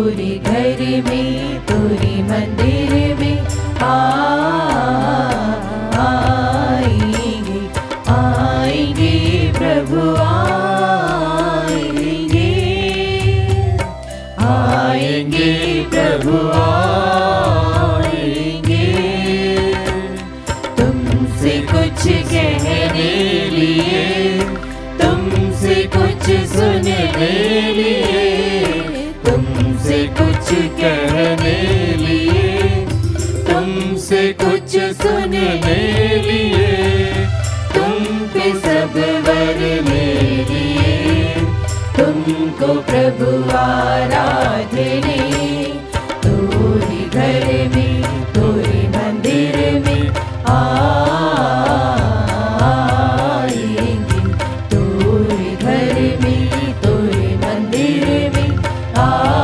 तोरे घर में, तोरे मंदिर में आएंगे, आएंगे प्रभु आएंगे, आएंगे प्रभु आएंगे। तुमसे कुछ कहने लिए, तुमसे कुछ सुनने लिए, तुमसे कुछ कहने लिए, तुमसे कुछ सुनने लिए, तुम पे सब वर ले लिए, तुमको प्रभु आराधने, तोरे घर में, तोरे मंदिर में आएंगे, तोरे घर में, तोरे मंदिर में आएंगे।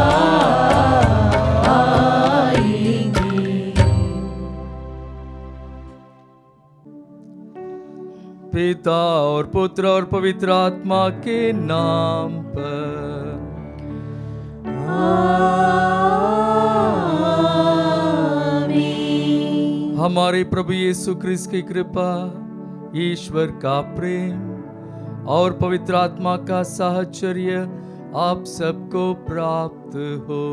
पिता और पुत्र और पवित्र आत्मा के नाम पर। आमीन। हमारे प्रभु यीशु क्रिस्त की कृपा, ईश्वर का प्रेम और पवित्र आत्मा का साहचर्य आप सबको प्राप्त हो।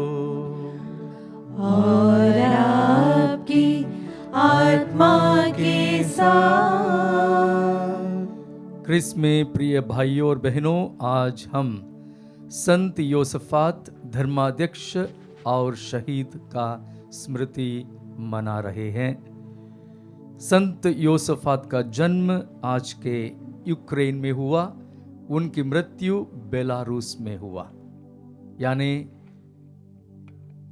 और आपकी आत्मा के साथ। क्रिस्त में प्रिय भाइयों और बहनों, आज हम संत योसफात धर्माध्यक्ष और शहीद का स्मृति मना रहे हैं। संत योसफात का जन्म आज के यूक्रेन में हुआ, उनकी मृत्यु बेलारूस में हुआ। यानी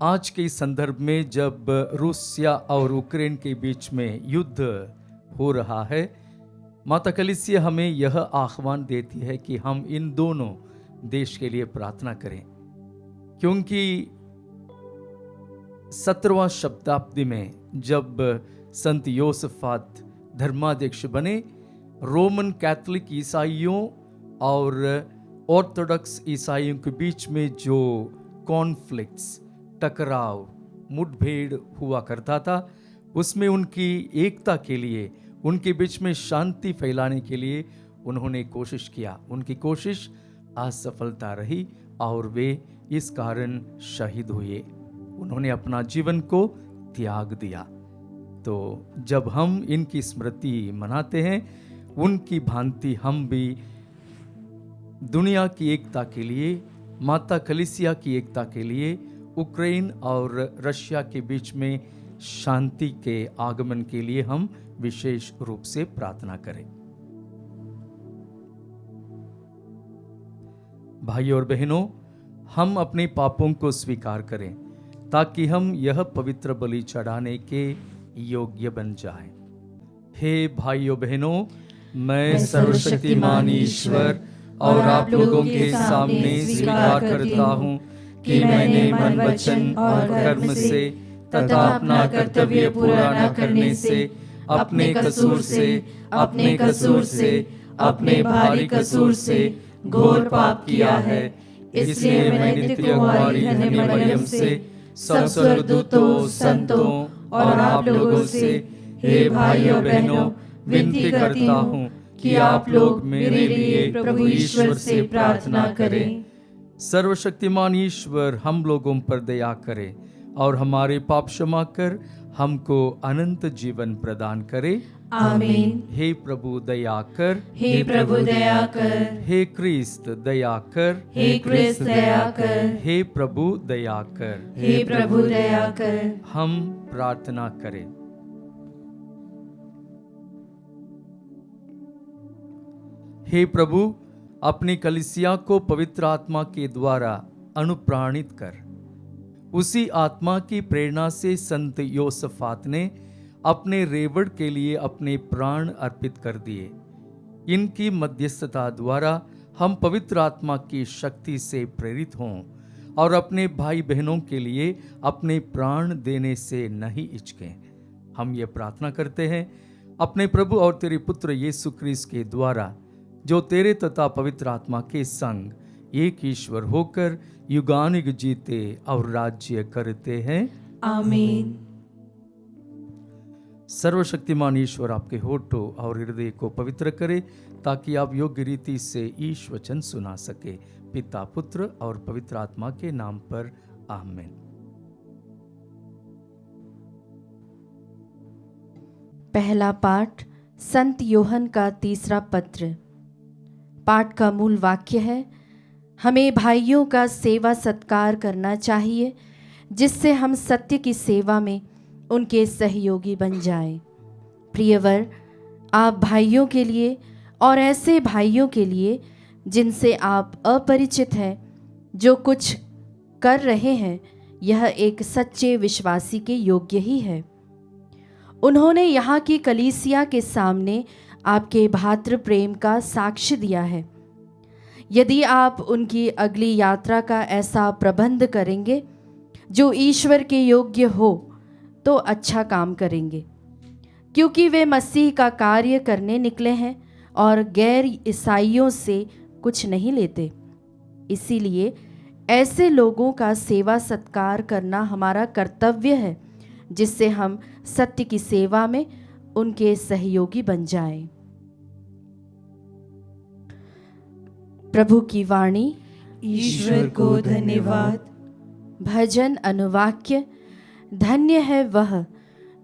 आज के संदर्भ में जब रूसिया और यूक्रेन के बीच में युद्ध हो रहा है, माता कलीसिया हमें यह आह्वान देती है कि हम इन दोनों देश के लिए प्रार्थना करें, क्योंकि 17वां शताब्दी में जब संत योसफात धर्माध्यक्ष बने, रोमन कैथोलिक ईसाइयों और ऑर्थोडॉक्स ईसाइयों के बीच में जो कॉन्फ्लिक्ट्स, टकराव, मुठभेड़ हुआ करता था, उसमें उनकी एकता के लिए, उनके बीच में शांति फैलाने के लिए उन्होंने कोशिश किया। उनकी कोशिश असफलता रही और वे इस कारण शहीद हुए। उन्होंने अपना जीवन को त्याग दिया। तो जब हम इनकी स्मृति मनाते हैं, उनकी भांति हम भी दुनिया की एकता के लिए, माता कलीसिया की एकता के लिए, यूक्रेन और रशिया के बीच में शांति के आगमन के लिए हम विशेष रूप से प्रार्थना करें। भाइयों और बहनों, हम अपने पापों को स्वीकार करें ताकि हम यह पवित्र बलि चढ़ाने के योग्य बन जाएं। हे भाइयों बहनों, मैं सर्वशक्तिमान ईश्वर और आप लोगों के सामने स्वीकार करता हूँ कि मैंने मन, वचन और कर्म से तथा अपना कर्तव्य पूरा न करने से, अपने कसूर से, अपने भारी कसूर से घोर पाप किया है। इसलिए मैं नित्य कुमारी धन्य मरियम से, सब स्वर्गदूतों, संतों और आप लोगों से, हे भाइयों बहनों, विनती करता हूँ कि आप लोग मेरे लिए प्रभु ईश्वर से प्रार्थना करें। सर्वशक्तिमान ईश्वर हम लोगों पर दया करे और हमारे पाप क्षमा कर हमको अनंत जीवन प्रदान करे। आमीन। हे प्रभु दया कर, हे प्रभु दया कर, हे क्रिस्त दया कर, हे क्रिस्त दया कर, हे प्रभु दया कर, हे प्रभु दया कर। हम प्रार्थना करें। हे प्रभु, अपनी कलीसिया को पवित्र आत्मा के द्वारा अनुप्राणित कर। उसी आत्मा की प्रेरणा से संत योसफात ने अपने रेवड़ के लिए अपने प्राण अर्पित कर दिए। इनकी मध्यस्थता द्वारा हम पवित्र आत्मा की शक्ति से प्रेरित हों और अपने भाई बहनों के लिए अपने प्राण देने से नहीं हिचकें। हम ये प्रार्थना करते हैं अपने प्रभु और तेरे पुत्र यीशु क्रिस्त के द्वारा, जो तेरे तथा पवित्र आत्मा के संग एक ईश्वर होकर युगानुग जीते और राज्य करते हैं। आमीन। सर्वशक्तिमान ईश्वर आपके होठों और हृदय को पवित्र करे, ताकि आप योग्य रीति से ईश वचन सुना सके। पिता, पुत्र और पवित्र आत्मा के नाम पर आमीन। पहला पाठ संत योहन का तीसरा पत्र। पाठ का मूल वाक्य है, हमें भाइयों का सेवा सत्कार करना चाहिए, जिससे हम सत्य की सेवा में उनके सहयोगी बन जाएं। प्रियवर, आप भाइयों के लिए और ऐसे भाइयों के लिए जिनसे आप अपरिचित हैं, जो कुछ कर रहे हैं, यह एक सच्चे विश्वासी के योग्य ही है। उन्होंने यहाँ की कलीसिया के सामने आपके भातृ प्रेम का साक्ष्य दिया है। यदि आप उनकी अगली यात्रा का ऐसा प्रबंध करेंगे जो ईश्वर के योग्य हो, तो अच्छा काम करेंगे, क्योंकि वे मसीह का कार्य करने निकले हैं और गैर ईसाइयों से कुछ नहीं लेते। इसीलिए ऐसे लोगों का सेवा सत्कार करना हमारा कर्तव्य है, जिससे हम सत्य की सेवा में उनके सहयोगी बन जाएं। प्रभु की वाणी। ईश्वर को धन्यवाद। भजन अनुवाक्य। धन्य है वह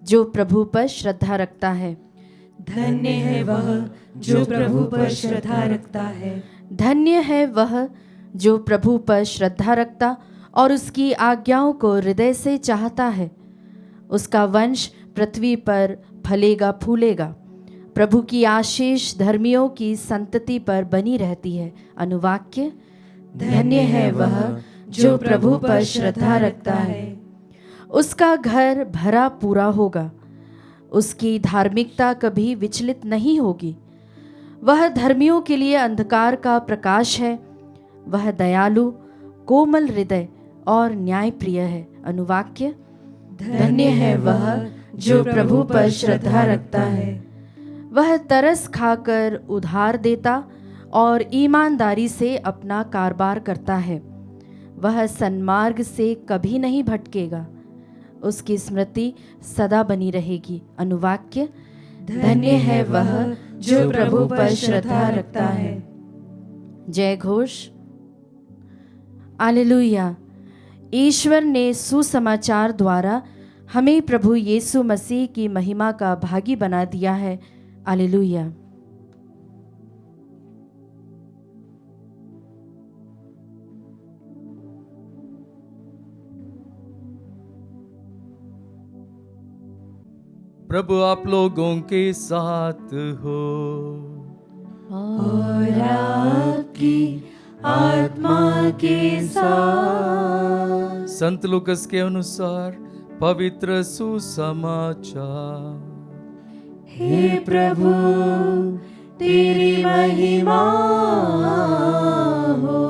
जो प्रभु पर श्रद्धा रखता है। धन्य है वह जो प्रभु पर श्रद्धा रखता है। धन्य है वह जो प्रभु पर श्रद्धा रखता और उसकी आज्ञाओं को हृदय से चाहता है। उसका वंश पृथ्वी पर फलेगा फूलेगा। प्रभु की आशीष धर्मियों की संतति पर बनी रहती है। अनुवाक्य। धन्य है वह जो प्रभु पर श्रद्धा रखता है। उसका घर भरा पूरा होगा, उसकी धार्मिकता कभी विचलित नहीं होगी। वह धर्मियों के लिए अंधकार का प्रकाश है। वह दयालु, कोमल हृदय और न्यायप्रिय है। अनुवाक्य। धन्य है वह जो प्रभु पर श्रद्धा रखता है। वह तरस खाकर उधार देता और ईमानदारी से अपना कारोबार करता है। वह सन्मार्ग से कभी नहीं भटकेगा, उसकी स्मृति सदा बनी रहेगी। अनुवाक्य। धन्य है वह जो प्रभु पर श्रद्धा रखता है। जय घोष। हालेलुया। ईश्वर ने सुसमाचार द्वारा हमें प्रभु यीशु मसीह की महिमा का भागी बना दिया है। हालेलुया। प्रभु आप लोगों के साथ हो और आपकी आत्मा के साथ। संत लूकस के अनुसार पवित्र सुसमाचार। हे प्रभु, तेरी महिमा हो।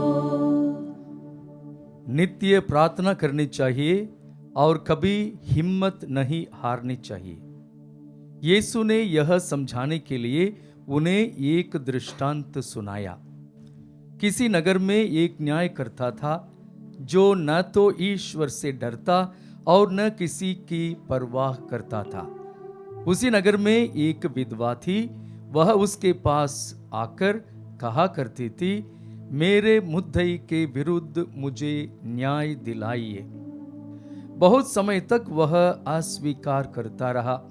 नित्य प्रार्थना करनी चाहिए और कभी हिम्मत नहीं हारनी चाहिए। यीशु ने यह समझाने के लिए उन्हें एक दृष्टांत सुनाया। किसी नगर में एक न्यायकर्ता था जो न तो ईश्वर से डरता और न किसी की परवाह करता था। उसी नगर में एक विधवा थी। वह उसके पास आकर कहा करती थी, मेरे मुद्दई के विरुद्ध मुझे न्याय दिलाइए। बहुत समय तक वह अस्वीकार करता रहा।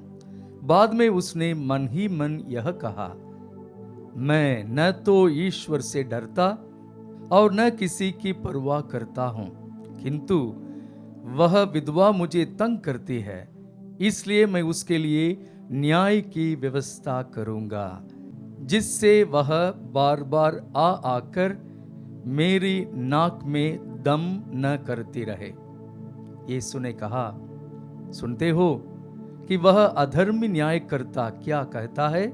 बाद में उसने मन ही मन यह कहा, मैं न तो ईश्वर से डरता और न किसी की परवाह करता हूं, किंतु वह विधवा मुझे तंग करती है, इसलिए मैं उसके लिए न्याय की व्यवस्था करूंगा, जिससे वह बार बार आ आकर मेरी नाक में दम न करती रहे। यीशु ने कहा, सुनते हो कि वह अधर्मी न्यायकर्ता क्या कहता है?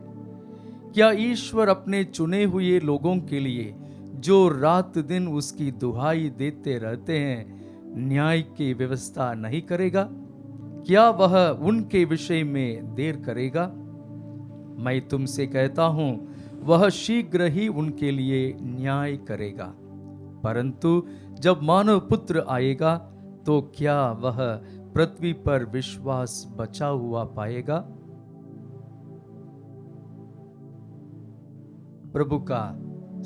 क्या ईश्वर अपने चुने हुए लोगों के लिए जो रात दिन उसकी दुहाई देते रहते हैं न्याय की व्यवस्था नहीं करेगा? क्या वह उनके विषय में देर करेगा? मैं तुमसे कहता हूं, वह शीघ्र ही उनके लिए न्याय करेगा। परंतु जब मानव पुत्र आएगा तो क्या वह पृथ्वी पर विश्वास बचा हुआ पाएगा? प्रभु का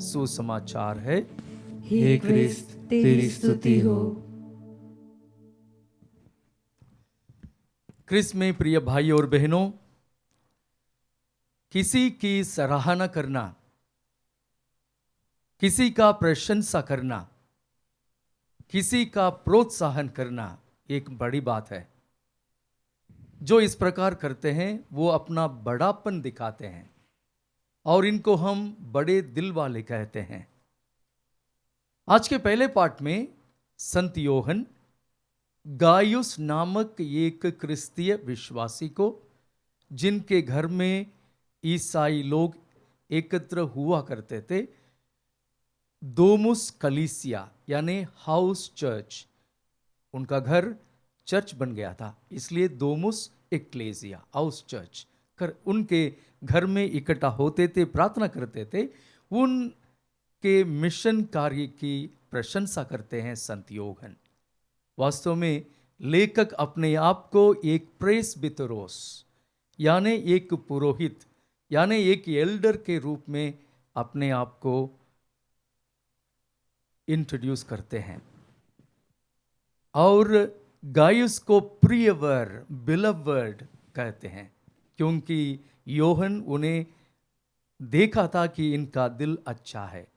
सुसमाचार है। हे क्रिस्त तेरी स्तुति हो। क्रिस्त में प्रिय भाई और बहनों, किसी की सराहना करना, किसी का प्रशंसा करना, किसी का प्रोत्साहन करना एक बड़ी बात है। जो इस प्रकार करते हैं वो अपना बड़ापन दिखाते हैं और इनको हम बड़े दिल वाले कहते हैं। आज के पहले पाठ में संत योहन गायुस नामक एक क्रिस्तीय विश्वासी को, जिनके घर में ईसाई लोग एकत्र हुआ करते थे, दोमुस कलीसिया यानी हाउस चर्च, उनका घर चर्च बन गया था, इसलिए दोमुस एक्लेसिया हाउस चर्च कर उनके घर में इकट्ठा होते थे, प्रार्थना करते थे। उनके मिशन कार्य की प्रशंसा करते हैं संत योहन। वास्तव में लेखक अपने आप को एक प्रेस्बिटरोस यानी एक पुरोहित यानी एक एल्डर के रूप में अपने आप को इंट्रोड्यूस करते हैं और गायुस को प्रियवर बिलवर्ड कहते हैं, क्योंकि योहन उन्हें देखा था कि इनका दिल अच्छा है।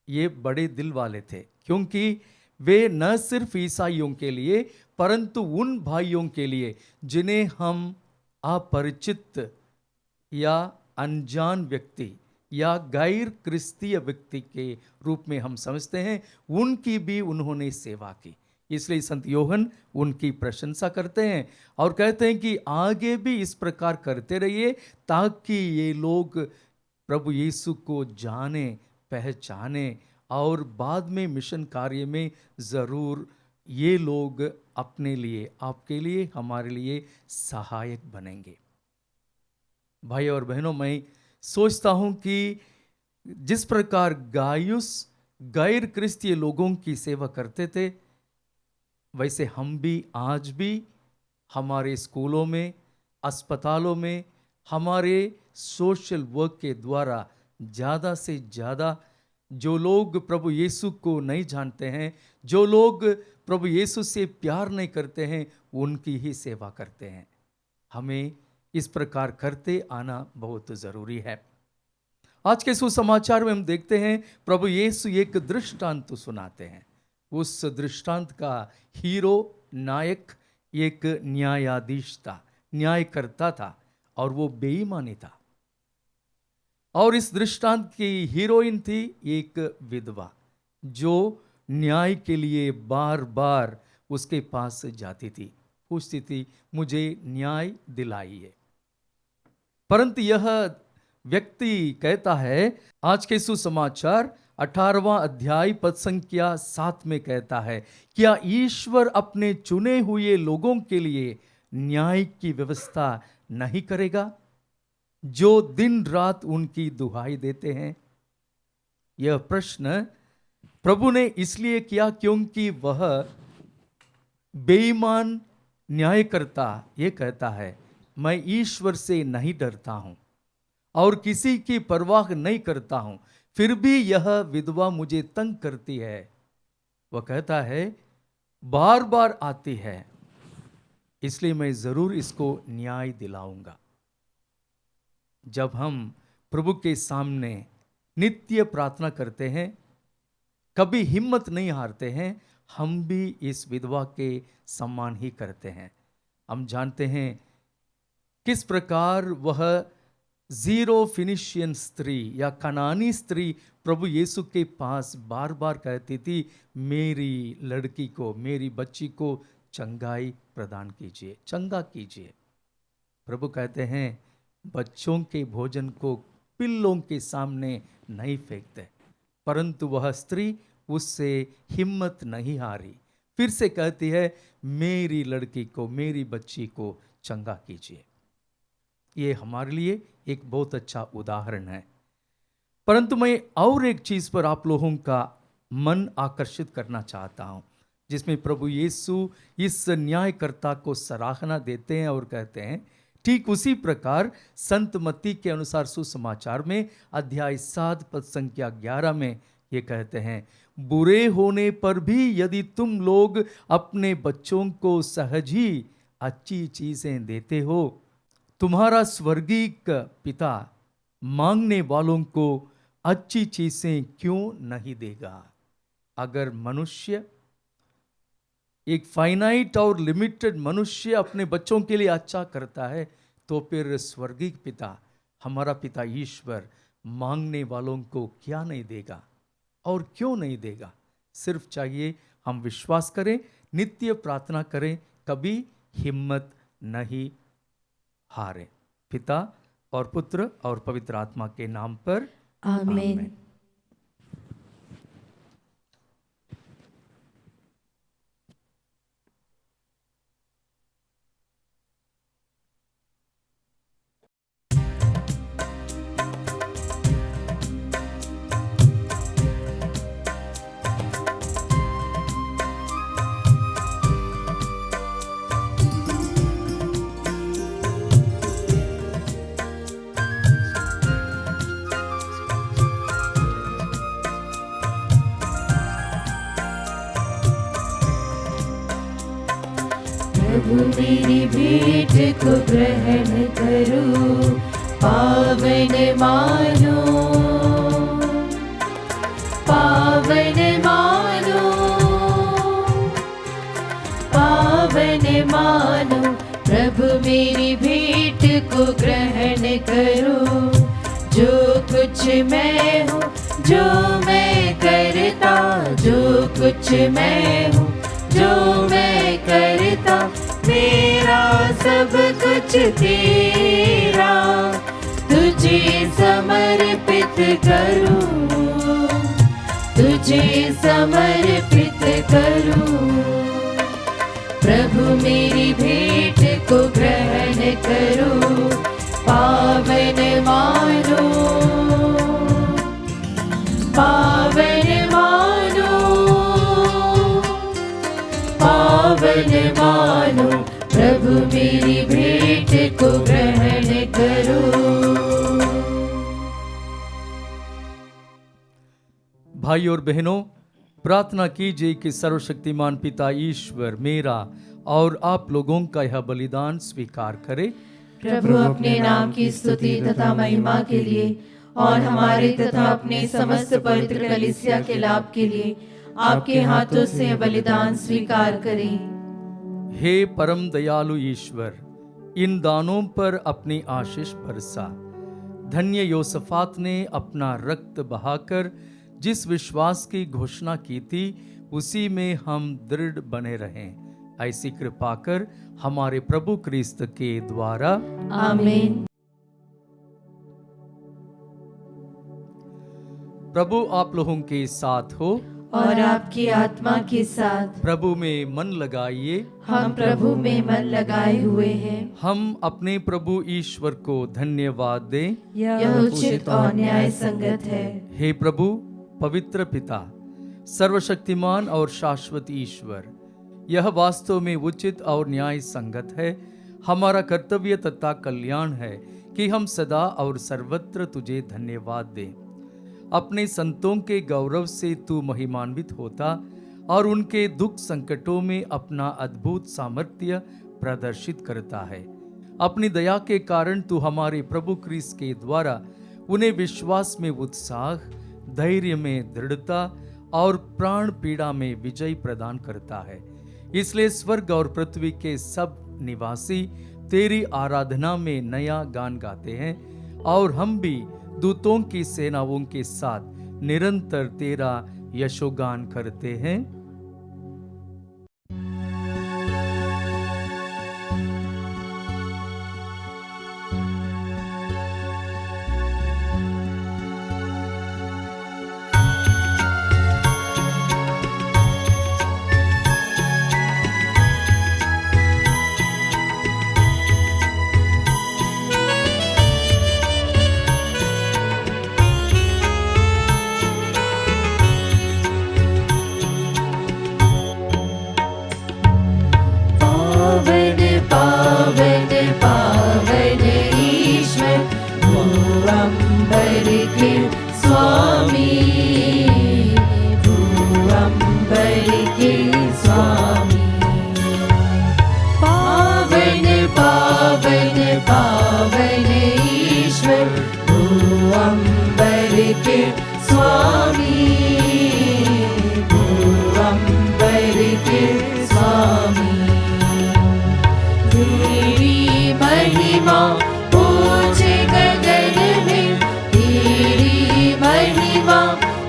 ये बड़े दिल वाले थे क्योंकि वे न सिर्फ ईसाइयों के लिए परंतु उन भाइयों के लिए जिन्हें हम अपरिचित या अनजान व्यक्ति या गैर क्रिस्तीय व्यक्ति के रूप में हम समझते हैं, उनकी भी उन्होंने सेवा की। इसलिए संत योहन उनकी प्रशंसा करते हैं और कहते हैं कि आगे भी इस प्रकार करते रहिए ताकि ये लोग प्रभु यीशु को जाने, पहचाने और बाद में मिशन कार्य में ज़रूर ये लोग अपने लिए, आपके लिए, हमारे लिए सहायक बनेंगे। भाई और बहनों, मैं सोचता हूँ कि जिस प्रकार गायुस गैर क्रिस्तीय लोगों की सेवा करते थे, वैसे हम भी आज भी हमारे स्कूलों में, अस्पतालों में, हमारे सोशल वर्क के द्वारा ज़्यादा से ज़्यादा जो लोग प्रभु यीशु को नहीं जानते हैं, जो लोग प्रभु यीशु से प्यार नहीं करते हैं, उनकी ही सेवा करते हैं। हमें इस प्रकार करते आना बहुत ज़रूरी है। आज के सुसमाचार में हम देखते हैं प्रभु यीशु एक दृष्टांत सुनाते हैं। उस दृष्टांत का हीरो, नायक एक न्यायाधीश था, न्यायकर्ता था और वो बेईमानी था। और इस दृष्टांत की हीरोइन थी एक विधवा जो न्याय के लिए बार बार उसके पास जाती थी, पूछती थी मुझे न्याय दिलाइए। परंतु यह व्यक्ति कहता है, आज के सुसमाचार 18वां अध्याय पद संख्या 7 में कहता है, क्या ईश्वर अपने चुने हुए लोगों के लिए न्याय की व्यवस्था नहीं करेगा जो दिन रात उनकी दुहाई देते हैं? यह प्रश्न प्रभु ने इसलिए किया क्योंकि वह बेईमान न्यायकर्ता ये कहता है, मैं ईश्वर से नहीं डरता हूं और किसी की परवाह नहीं करता हूं, फिर भी यह विधवा मुझे तंग करती है। वह कहता है बार बार आती है, इसलिए मैं जरूर इसको न्याय दिलाऊंगा। जब हम प्रभु के सामने नित्य प्रार्थना करते हैं, कभी हिम्मत नहीं हारते हैं, हम भी इस विधवा के सम्मान ही करते हैं। हम जानते हैं किस प्रकार वह जीरो फिनिशियन स्त्री या कनानी स्त्री प्रभु यीशु के पास बार बार कहती थी, मेरी लड़की को, मेरी बच्ची को चंगाई प्रदान कीजिए, चंगा कीजिए। प्रभु कहते हैं बच्चों के भोजन को पिल्लों के सामने नहीं फेंकते, परंतु वह स्त्री उससे हिम्मत नहीं हारी, फिर से कहती है मेरी लड़की को, मेरी बच्ची को चंगा कीजिए। ये हमारे लिए एक बहुत अच्छा उदाहरण है। परंतु मैं और एक चीज पर आप लोगों का मन आकर्षित करना चाहता हूँ, जिसमें प्रभु यीशु इस न्यायकर्ता को सराहना देते हैं और कहते हैं, ठीक उसी प्रकार संत मत्ती के अनुसार सुसमाचार में अध्याय 7 पद संख्या 11 में ये कहते हैं, बुरे होने पर भी यदि तुम लोग अपने बच्चों को सहज ही अच्छी चीजें देते हो, तुम्हारा स्वर्गीय पिता मांगने वालों को अच्छी चीजें क्यों नहीं देगा। अगर मनुष्य, एक फाइनाइट और लिमिटेड मनुष्य अपने बच्चों के लिए अच्छा करता है, तो फिर स्वर्गीय पिता, हमारा पिता ईश्वर मांगने वालों को क्या नहीं देगा और क्यों नहीं देगा। सिर्फ चाहिए हम विश्वास करें, नित्य प्रार्थना करें, कभी हिम्मत नहीं हारें। पिता और पुत्र और पवित्र आत्मा के नाम पर आमीन। प्रभु मेरी भेंट को ग्रहण करो, पावन मानो, पावन मानो, पावन मानो। प्रभु मेरी भेंट को ग्रहण करो, जो कुछ मैं हूँ, जो मैं करता, जो कुछ मैं हूँ, जो मैं करता, मेरा सब कुछ तेरा, तुझे समर्पित करूं, तुझे समर्पित करूं। प्रभु मेरी भेंट को ग्रहण करो, पावन मानो, पावन मानो, पावन मानो। प्रभु मेरी भेंट को ग्रहण करो। भाई और बहनों, प्रार्थना कीजिए कि सर्वशक्तिमान पिता ईश्वर मेरा और आप लोगों का यह बलिदान स्वीकार करे। प्रभु अपने नाम की स्तुति तथा महिमा के लिए और हमारे तथा अपने समस्त पवित्र कलीसिया के लाभ के लिए आपके हाथों से बलिदान स्वीकार करें। हे परम दयालु ईश्वर, इन दानों पर अपनी आशीष बरसा। धन्य योसफात ने अपना रक्त बहाकर जिस विश्वास की घोषणा की थी, उसी में हम दृढ़ बने रहें। ऐसी कृपा कर हमारे प्रभु क्रिस्त के द्वारा, आमीन। प्रभु आप लोगों के साथ हो और आपकी आत्मा के साथ। प्रभु में मन लगाइए। हम प्रभु में मन लगाए हुए हैं। हम अपने प्रभु ईश्वर को धन्यवाद दें। यह उचित और न्याय संगत है। हे प्रभु पवित्र पिता, सर्वशक्तिमान और शाश्वत ईश्वर, यह वास्तव में उचित और न्याय संगत है। हमारा कर्तव्य तथा कल्याण है कि हम सदा और सर्वत्र तुझे धन्यवाद दें। अपने संतों के गौरव से तू महिमान्वित होता और उनके दुख संकटों में अपना अद्भुत सामर्थ्य प्रदर्शित करता है। अपनी दया के कारण तू हमारे प्रभु क्रिस्त के द्वारा उन्हें विश्वास में उत्साह, धैर्य में दृढ़ता और प्राण पीड़ा में विजय प्रदान करता है। इसलिए स्वर्ग और पृथ्वी के सब निवासी तेरी आराधना में नया गान गाते हैं और हम भी दूतों की सेनाओं के साथ निरंतर तेरा यशोगान करते हैं। पावन ईश्वर भूअंबर के स्वामी, भूअंबर के स्वामी। तेरी महिमा ऊंचे गगन में, तेरी महिमा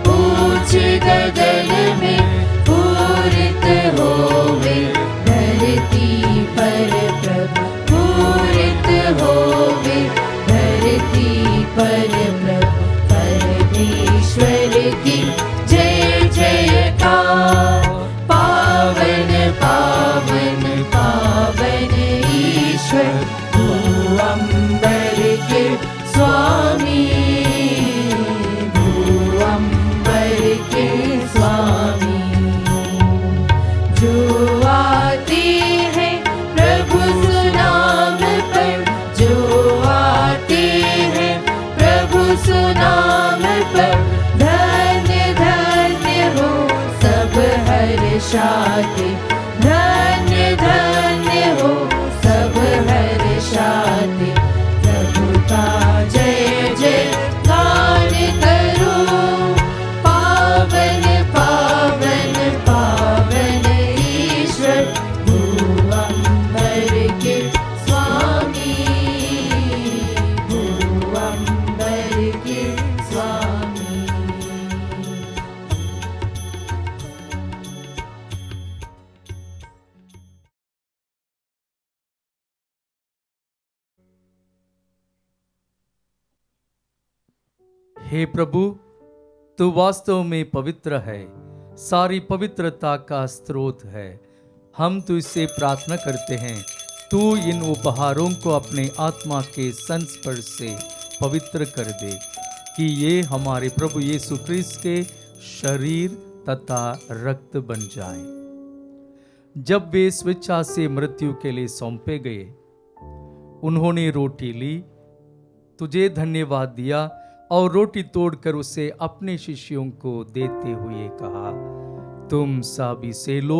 ऊंचे गगन में पूरित होवे धरती पर प्रभु, पूरित होवे धरती पर प्रभु। परमेश्वर की जय जयकार, पावन पावन पावन ईश्वर भूअंबर के स्वामी, भूअंबर के स्वामी। जो आते हैं प्रभु सुनाम पर, जो आते हैं प्रभु सुनाम पर, धन्य धन्य हो सब हर्षाते, धन्य धन्य हो सब हर्षाते। प्रभु का जय जय गान करो, पावन पावन पावन ईश्वर भूअंबर के स्वामी, भूअंबर के स्वामी। हे प्रभु, तू वास्तव में पवित्र है, सारी पवित्रता का स्रोत है। हम तुझसे प्रार्थना करते हैं, तू इन उपहारों को अपने आत्मा के संस्पर्श से पवित्र कर दे, कि ये हमारे प्रभु यीशु क्रिस्त के शरीर तथा रक्त बन जाएं। जब वे स्वेच्छा से मृत्यु के लिए सौंपे गए, उन्होंने रोटी ली, तुझे धन्यवाद दिया और रोटी तोड़कर उसे अपने शिष्यों को देते हुए कहा, तुम सभी से लो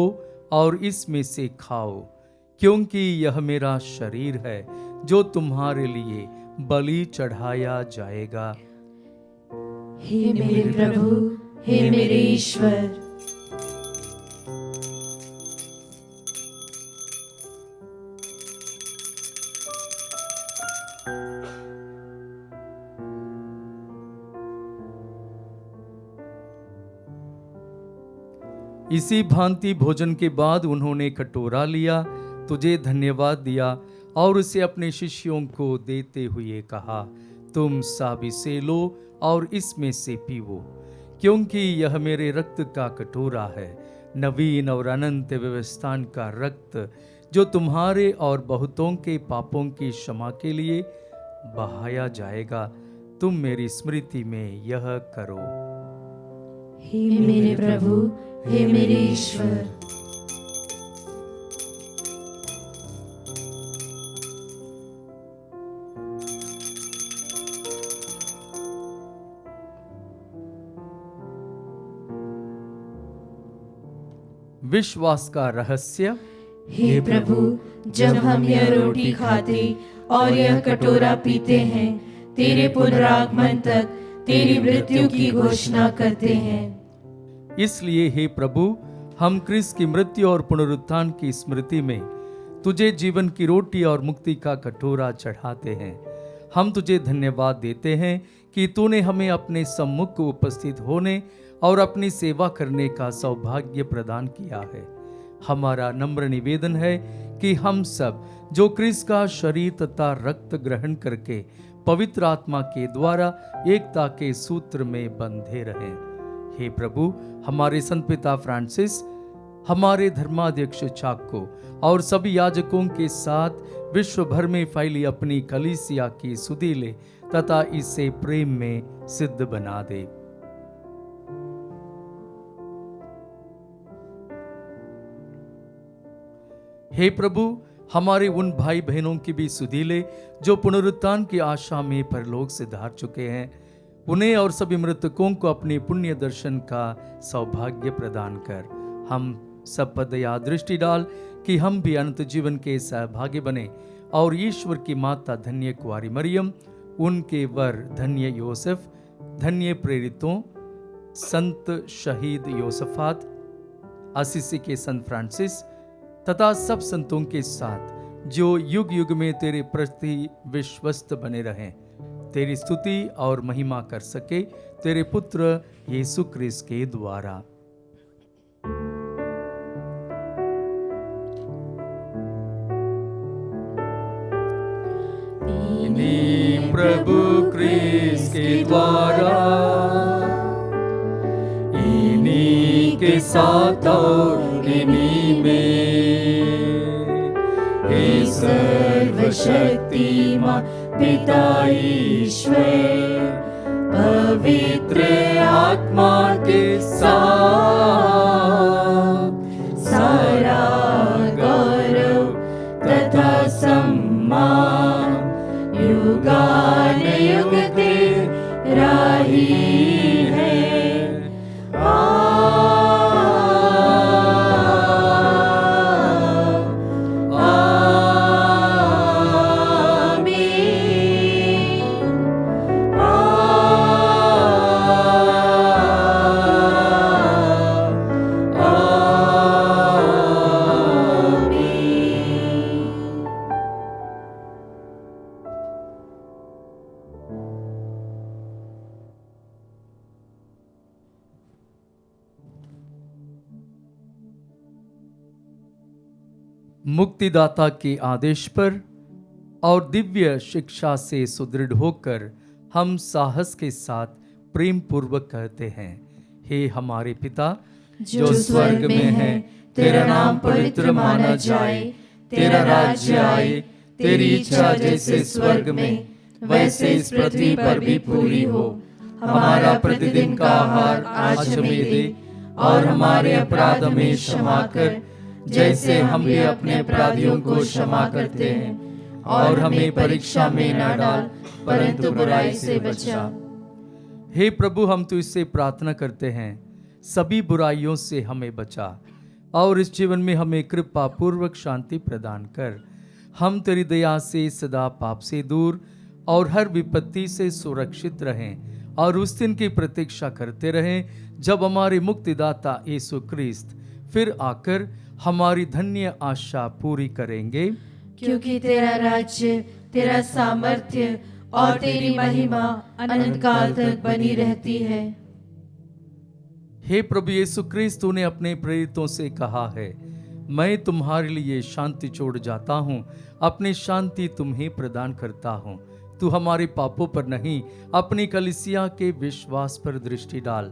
और इसमें से खाओ, क्योंकि यह मेरा शरीर है जो तुम्हारे लिए बलि चढ़ाया जाएगा। हे मेरे प्रभु, हे मेरे ईश्वर। इसी भांति भोजन के बाद उन्होंने कटोरा लिया, तुझे धन्यवाद दिया और उसे अपने शिष्यों को देते हुए कहा, तुम सभी से लो और इसमें से पीवो, क्योंकि यह मेरे रक्त का कटोरा है, नवीन और अनंत व्यवस्थान का रक्त, जो तुम्हारे और बहुतों के पापों की क्षमा के लिए बहाया जाएगा। तुम मेरी स्मृति में यह करो। हे मेरे प्रभु, हे मेरे ईश्वर। विश्वास का रहस्य। हे प्रभु, जब हम यह रोटी खाते और यह कटोरा पीते हैं, तेरे पुनरागमन तक तेरी मृत्यु की घोषणा करते हैं। इसलिए हे प्रभु, हम क्रिस्त की मृत्यु और पुनरुत्थान की स्मृति में तुझे जीवन की रोटी और मुक्ति का कटोरा चढ़ाते हैं। हम तुझे धन्यवाद देते हैं कि तूने हमें अपने सम्मुख उपस्थित होने और अपनी सेवा करने का सौभाग्य प्रदान किया है। हमारा नम्र निवेदन है कि हम सब जो क्रिस्त का शरीर तथा रक्त ग्रहण करके पवित्र आत्मा के द्वारा एकता के सूत्र में बंधे रहें। हे प्रभु, हमारे संत पिता फ्रांसिस, हमारे धर्माध्यक्ष चाको और सभी याजकों के साथ विश्व भर में फैली अपनी कलीसिया की सुधि ले तथा इसे प्रेम में सिद्ध बना दे। हे प्रभु, हमारे उन भाई बहनों की भी सुधि ले जो पुनरुत्थान की आशा में परलोक से धार चुके हैं। उन्हें और सभी मृतकों को अपने पुण्य दर्शन का सौभाग्य प्रदान कर। हम सब पर दया दृष्टि डाल कि हम भी अनंत जीवन के सहभागी बने और ईश्वर की माता धन्य कुंवारी मरियम, उनके वर धन्य योसेफ, धन्य प्रेरितों, संत शहीद योसफात, असीसी के संत फ्रांसिस तथा सब संतों के साथ जो युग युग में तेरे प्रति विश्वस्त बने रहें, तेरी स्तुति और महिमा कर सके तेरे पुत्र यीशु क्रिस्त के द्वारा। इन्हीं प्रभु क्रिस्त के द्वारा, इन्हीं के साथ और इन्हीं में, हे सर्वशक्तिमान पिता ईश्वर, पवित्र आत्मा के साथ सारा गौरव तथा सम्मान युगानुयुग तेरा ही है। मुक्तिदाता के आदेश पर और दिव्य शिक्षा से सुदृढ़ होकर हम साहस के साथ प्रेम पूर्वक कहते हैं, हे हमारे पिता जो स्वर्ग में है, तेरा नाम पवित्र माना जाए, तेरा राज्य आए, तेरी इच्छा जैसे स्वर्ग में वैसे इस पृथ्वी पर भी पूरी हो। हमारा प्रतिदिन का आहार आज हमें दे, और हमारे अपराध हमें क्षमा कर जैसे हम भी अपने अपराधियों को क्षमा करते हैं, और हमें परीक्षा में न डाल परंतु बुराई से बचा। हे प्रभु, हम तो इससे प्रार्थना करते हैं, सभी बुराइयों से हमें बचा और इस जीवन में हमें कृपा पूर्वक शांति प्रदान कर। हम तेरी दया से सदा पाप से दूर और हर विपत्ति से सुरक्षित रहें और उस दिन की प्रतीक्षा करते रहें जब हमारे मुक्तिदाता यीशु क्रिस्त फिर आकर हमारी धन्य आशा पूरी करेंगे। क्योंकि तेरा राज्य, तेरा सामर्थ्य और तेरी महिमा अनंत काल तक बनी रहती है। हे प्रभु यीशु क्रिस्त, तूने अपने प्रेरितों से कहा है, मैं तुम्हारे लिए शांति छोड़ जाता हूँ, अपनी शांति तुम्हें प्रदान करता हूँ। तू हमारे पापों पर नहीं, अपनी कलीसिया के विश्वास पर दृष्टि डाल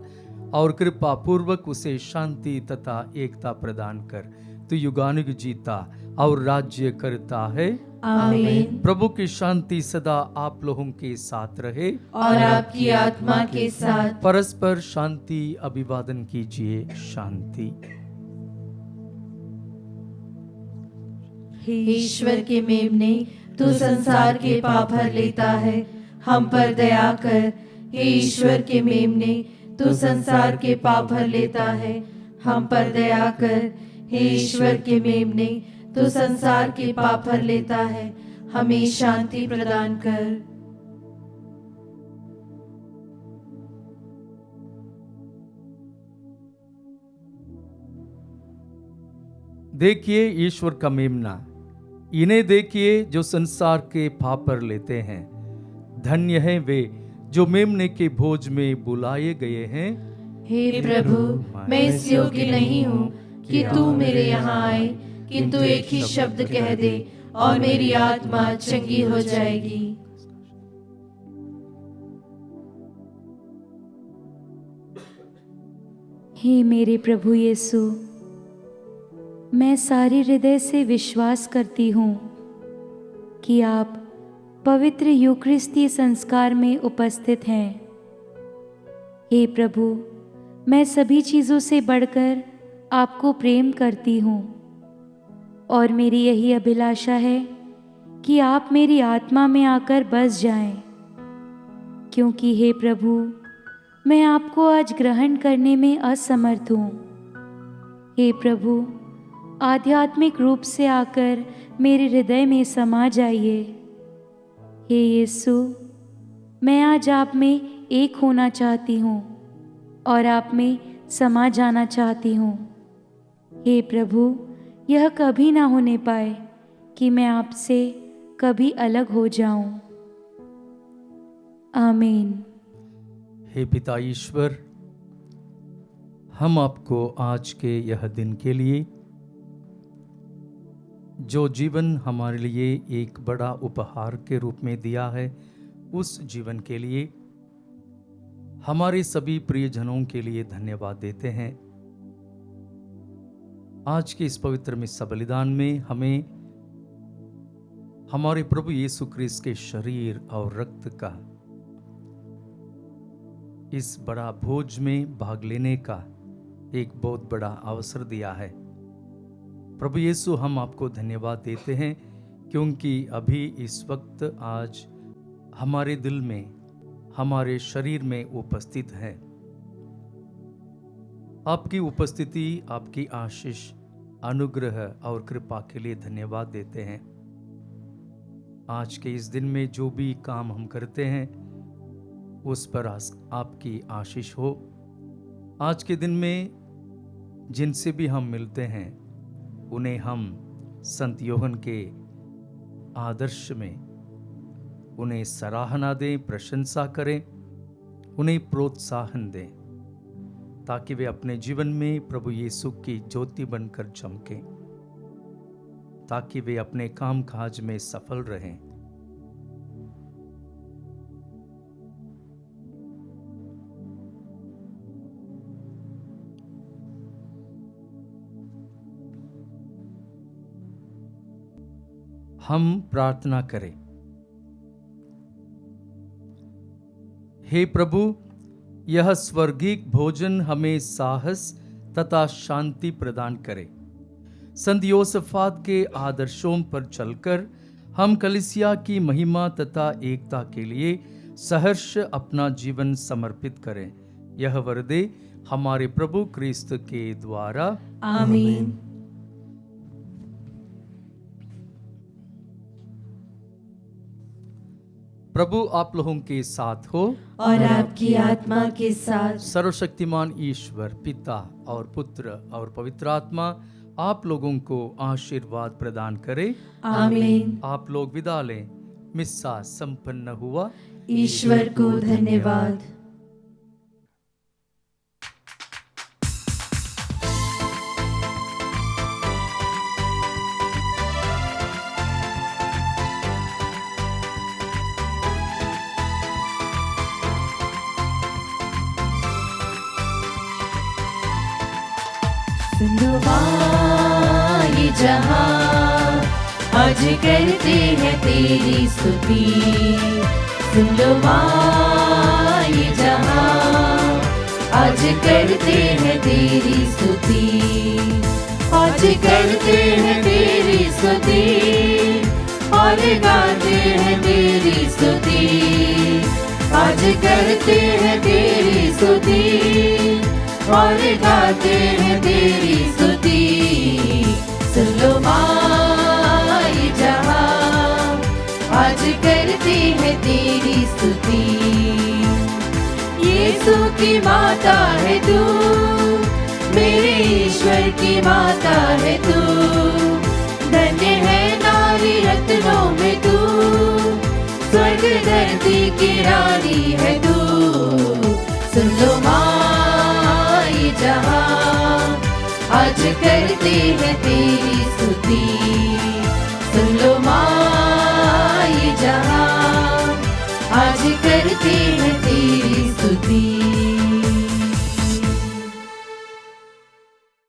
और कृपा पूर्वक उसे शांति तथा एकता प्रदान कर। तू युगानुग जीता और राज्य करता है। आमीन। प्रभु की शांति सदा आप लोगों के साथ रहे और आपकी आत्मा के साथ। परस्पर शांति अभिवादन कीजिए। शांति। हे ईश्वर के मेमने, तू संसार के पाप हर लेता है, हम पर दया कर। हे ईश्वर के मेमने, तू संसार के पाप हर लेता है, हम पर दया कर। हे ईश्वर के मेमने, तू संसार के पाप हर लेता है, हमें शांति प्रदान कर। देखिए ईश्वर का मेमना, इन्हें देखिए जो संसार के पाप पर लेते हैं। धन्य हैं वे जो मेमने के भोज में बुलाए गए हैं। हे प्रभु, मैं इस योग्य नहीं हूँ कि तू मेरे यहाँ आए, किंतु एक ही शब्द कह दे और मेरी आत्मा चंगी हो जाएगी। हे मेरे प्रभु यीशु, मैं सारे हृदय से विश्वास करती हूँ कि आप पवित्र यूकरिस्ती संस्कार में उपस्थित हैं। हे प्रभु, मैं सभी चीज़ों से बढ़कर आपको प्रेम करती हूँ और मेरी यही अभिलाषा है कि आप मेरी आत्मा में आकर बस जाएं, क्योंकि हे प्रभु, मैं आपको आज ग्रहण करने में असमर्थ हूँ। हे प्रभु, आध्यात्मिक रूप से आकर मेरे हृदय में समा जाइए। हे यीशु, मैं आज आप में एक होना चाहती हूँ और आप में समा जाना चाहती हूँ। हे प्रभु, यह कभी ना होने पाए कि मैं आपसे कभी अलग हो जाऊं। आमीन। हे पिता ईश्वर, हम आपको आज के यह दिन के लिए, जो जीवन हमारे लिए एक बड़ा उपहार के रूप में दिया है, उस जीवन के लिए, हमारे सभी प्रियजनों के लिए धन्यवाद देते हैं। आज के इस पवित्र मिस्सा बलिदान में हमें हमारे प्रभु यीशु क्रिस्त के शरीर और रक्त का इस बड़ा भोज में भाग लेने का एक बहुत बड़ा अवसर दिया है। प्रभु यीशु, हम आपको धन्यवाद देते हैं क्योंकि अभी इस वक्त आज हमारे दिल में, हमारे शरीर में उपस्थित है। आपकी उपस्थिति, आपकी आशीष, अनुग्रह और कृपा के लिए धन्यवाद देते हैं। आज के इस दिन में जो भी काम हम करते हैं उस पर आपकी आशीष हो। आज के दिन में जिनसे भी हम मिलते हैं उन्हें हम संत योहन के आदर्श में उन्हें सराहना दें, प्रशंसा करें, उन्हें प्रोत्साहन दें, ताकि वे अपने जीवन में प्रभु यीशु की ज्योति बनकर चमकें, ताकि वे अपने काम काज में सफल रहें। हम प्रार्थना करें। हे प्रभु, यह स्वर्गीय भोजन हमें साहस तथा शांति प्रदान करे। संत योसेफात के आदर्शों पर चलकर हम कलीसिया की महिमा तथा एकता के लिए सहर्ष अपना जीवन समर्पित करें। यह वरदे हमारे प्रभु क्रिस्त के द्वारा। आमीन। प्रभु आप लोगों के साथ हो और आपकी आत्मा के साथ। सर्वशक्तिमान ईश्वर पिता और पुत्र और पवित्र आत्मा आप लोगों को आशीर्वाद प्रदान करे। आमीन। आप लोग विदा लें। मिस्सा संपन्न हुआ। ईश्वर को धन्यवाद। ये जहां आज करते हैं तेरी स्तुति। सुन लो माँ, ये जहां आज करते हैं तेरी स्तुति। आज करते हैं तेरी स्तुति और गाते हैं तेरी स्तुति। आज करते हैं तेरी स्तुति और गाते हैं तेरी स्तुति। सुन लो माँ, ये जहां आज करते हैं तेरी स्तुति। यीशु की माता है तू, मेरे ईश्वर की माता है तू। धन्य है नारी रत्नों में तू, स्वर्ग धरती की रानी है तू। सुन लो माँ, ये जहां आज करते हैं तेरी स्तुति। सुन लो माँ, ये जहां आज करते हैं तेरी स्तुति।